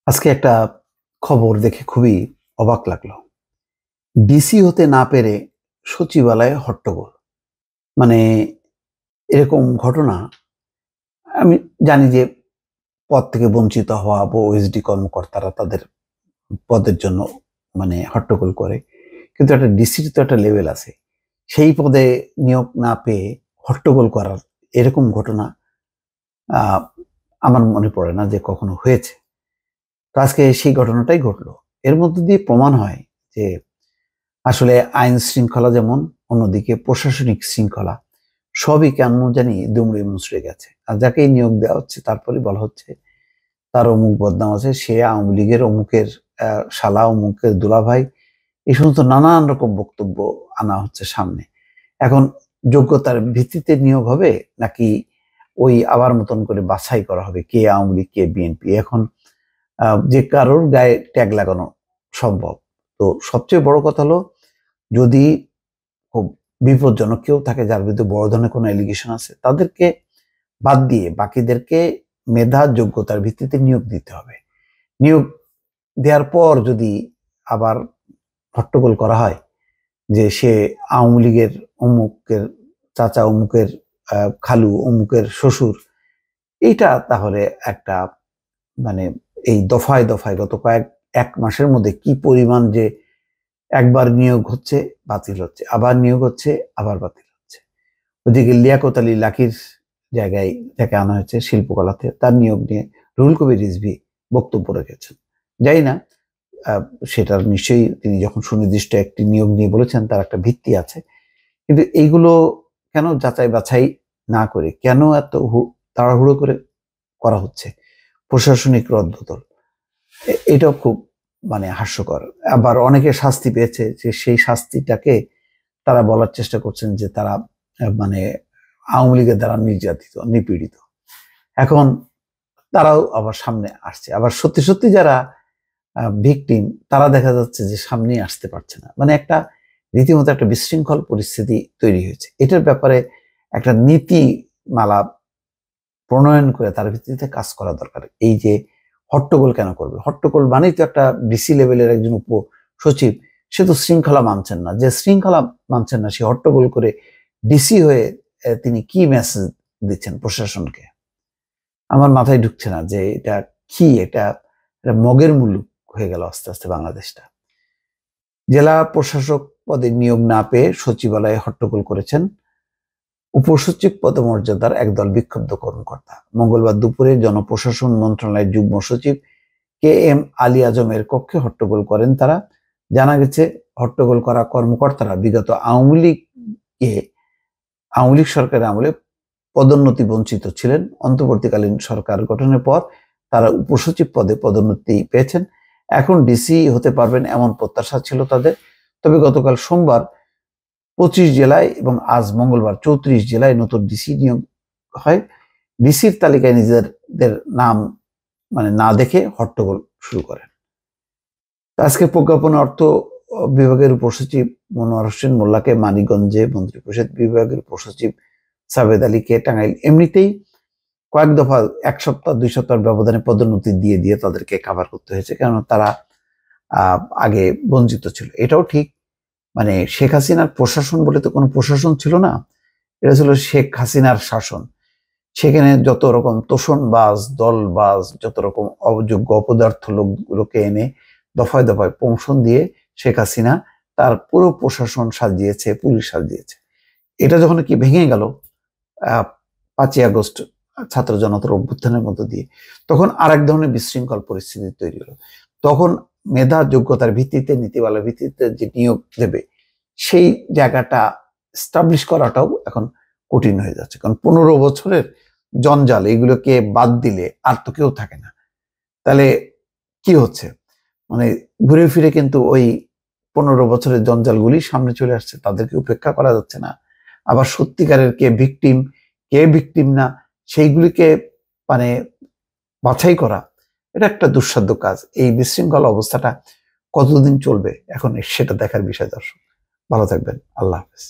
আজকে একটা খবর দেখে খুবই অবাক লাগলো। ডিসি হতে না পেরে সচিবালয়ে হট্টগোল। মানে এরকম ঘটনা আমি জানি যে পদ থেকে বঞ্চিত হওয়া বা ওএসডি কর্মকর্তারা তাদের পদের জন্য হট্টগোল করে। কিন্তু একটা ডিসির তো একটা লেভেল আছে। সেই পদে নিয়োগ না পেয়ে হট্টগোল করার এরকম ঘটনা আ আমার মনে পড়ে না যে কখনো হয়েছে। তো আজকে সেই ঘটনাটাই ঘটলো। এর মধ্য দিয়ে প্রমাণ হয় যে আসলে আইন শৃঙ্খলা যেমন, অন্যদিকে প্রশাসনিক শৃঙ্খলা সবই কেন জানি দুমড়ে মুচড়ে গেছে। আর যাকেই নিয়োগ দেওয়া হচ্ছে তারপরে বলা হচ্ছে তার অমুক বদনাম আছে, সে আওয়ামী লীগের অমুকের শালা, অমুকের দুলাভাই। এই সমস্ত নানান রকম বক্তব্য আনা হচ্ছে সামনে। এখন যোগ্যতার ভিত্তিতে নিয়োগ হবে নাকি ওই আবার মতন করে বাছাই করা হবে কে আওয়ামী লীগ কে বিএনপি? এখন যে কারোর গায়ে ট্যাগ লাগানো সম্ভব। তো সবচেয়ে বড় কথা হলো, যদি খুব বিপজ্জনক কেউ থাকে যার বিরুদ্ধে বড় ধরনের কোনো অ্যালিগেশন আছে, তাদেরকে বাদ দিয়ে বাকিদেরকে মেধা যোগ্যতার ভিত্তিতে নিয়োগ দিতে হবে। নিয়োগ দেওয়ার পর যদি আবার হট্টগোল করা হয় যে সে আওয়ামী লীগের অমুকের চাচা, অমুকের খালু, অমুকের শ্বশুর, এইটা তাহলে একটা মানে এই দফায় দফায় গত এক মাসের মধ্যে কি পরিমাণ যে একবার নিয়োগ হচ্ছে, বাতিল হচ্ছে, আবার নিয়োগ হচ্ছে, আবার বাতিল হচ্ছে। ওদিকে লিয়াকত আলী লাকির জায়গায় যাকে আনা হয়েছে শিল্পকলাতে, তার নিয়োগ নিয়ে রুহুল কবির রিজভী বক্তব্য রেখেছেন। জানি না সেটার নিশ্চয়ই তিনি যখন সুনির্দিষ্ট একটি নিয়োগ নিয়ে বলেছেন তার একটা ভিত্তি আছে। কিন্তু এইগুলো কেন যাচাই বাছাই না করে, কেন এত তাড়াহুড়ো করে করা হচ্ছে? প্রশাসনিক রদবদল, এটাও খুব হাস্যকর। আবার অনেকে শাস্তি পেয়েছে, যে সেই শাস্তিটাকে তারা বলার চেষ্টা করছেন যে তারা মানে আওয়ামী লীগের দ্বারা নির্যাতিত, নিপীড়িত। এখন তারাও আবার সামনে আসছে। আবার সত্যি সত্যি যারা ভিকটিম, তারা দেখা যাচ্ছে যে সামনে আসতে পারছে না। একটা রীতিমতো একটা বিশৃঙ্খল পরিস্থিতি তৈরি হয়েছে। এটার ব্যাপারে একটা নীতিমালা প্রণয়ন করে তার ভিত্তিতে কাজ করা দরকার। এই যে হট্টগোল কেন করবে? হট্টগোল মানেই তো একটা ডিসি লেভেলের একজন উপ সচিব, সে তো শৃঙ্খলা মানছেন না। যে শৃঙ্খলা মানছেন না, সে হট্টগোল করে ডিসি হয়ে তিনি কি মেসেজ দিচ্ছেন প্রশাসনকে? আমার মাথায় ঢুকছে না যে এটা কি, এটা মগের মুলুক হয়ে গেল আস্তে আস্তে বাংলাদেশটা। জেলা প্রশাসক পদে নিয়োগ না পেয়ে সচিবালয়ে হট্টগোল করেছেন উপসচিব পদমর্যাদার একদল বিক্ষুব্ধ কর্মকর্তা। মঙ্গলবার দুপুরে জনপ্রশাসন মন্ত্রণালয়ের যুগ্ম সচিব কে এম আলী আজমের কক্ষে হট্টগোল করেন তারা। জানা গেছে, হট্টগোল করা কর্মকর্তারা বিগত আওয়ামী লীগ সরকারের আমলে পদোন্নতি বঞ্চিত ছিলেন। অন্তর্বর্তীকালীন সরকার গঠনের পর তারা উপসচিব পদে পদোন্নতি পেয়েছেন। এখন ডিসি হতে পারবেন এমন প্রত্যাশা ছিল তাদের। তবে গতকাল সোমবার 25 জেলায় এবং আজ মঙ্গলবার 34 জেলায় নতুন ডিসি নিয়োগ হয়। ডিসির তালিকায় নিজেদের নাম না দেখে হট্টগোল শুরু করেন। আজকে প্রজ্ঞাপন অর্থ বিভাগের উপসচিব মনোয়ার হোসেন মোল্লাকে মানিকগঞ্জে, মন্ত্রিপরিষদ বিভাগের উপসচিব সাবেদ আলীকে টাঙ্গাইল। এমনিতেই কয়েক দফা 1 সপ্তাহ 2 সপ্তাহের ব্যবধানে পদোন্নতি দিয়ে দিয়ে তাদেরকে কাভার করতে হয়েছে, কারণ তারা আগে বঞ্চিত ছিল। এটাও ঠিক, শেখ হাসিনার প্রশাসন বলে তো কোনো প্রশাসন ছিল না, এটা ছিল শেখ হাসিনার শাসন। সেখানে যত রকম তোষণবাজ, দলবাজ, যত রকম অযোগ্য অপদার্থ লোকগুলোকে এনে দফায় দফায় প্রমোশন দিয়ে শেখ হাসিনা তার পুরো প্রশাসন সাজিয়েছে, পুলিশ সাজিয়েছে। এটা যখন কি ভেঙে গেল 5ই আগস্ট ছাত্র জনতার অভ্যুত্থানের মধ্য দিয়ে, তখন আরেক ধরনের বিশৃঙ্খল পরিস্থিতি তৈরি হলো। তখন মেধা যোগ্যতার ভিত্তিতে, নীতিমালার ভিত্তিতে যে নিয়োগ দেবে, সেই জায়গাটা এস্টাবলিশ করাটাও এখন কঠিন হয়ে যাচ্ছে। কারণ 15 বছরের জঞ্জাল, এগুলোকে বাদ দিলে আর তো কেউ থাকে না। তাহলে কি হচ্ছে? ঘুরে ফিরে কিন্তু ওই 15 বছরের জঞ্জালগুলি সামনে চলে আসছে, তাদেরকে উপেক্ষা করা যাচ্ছে না। আবার সত্যিকারের কে ভিকটিম না, সেইগুলিকে বাছাই করা, এটা একটা দুঃসাধ্য কাজ। এই বিশৃঙ্খল অবস্থাটা কতদিন চলবে এখন সেটা দেখার বিষয়। দর্শক ভালো থাকবেন, আল্লাহ হাফেজ।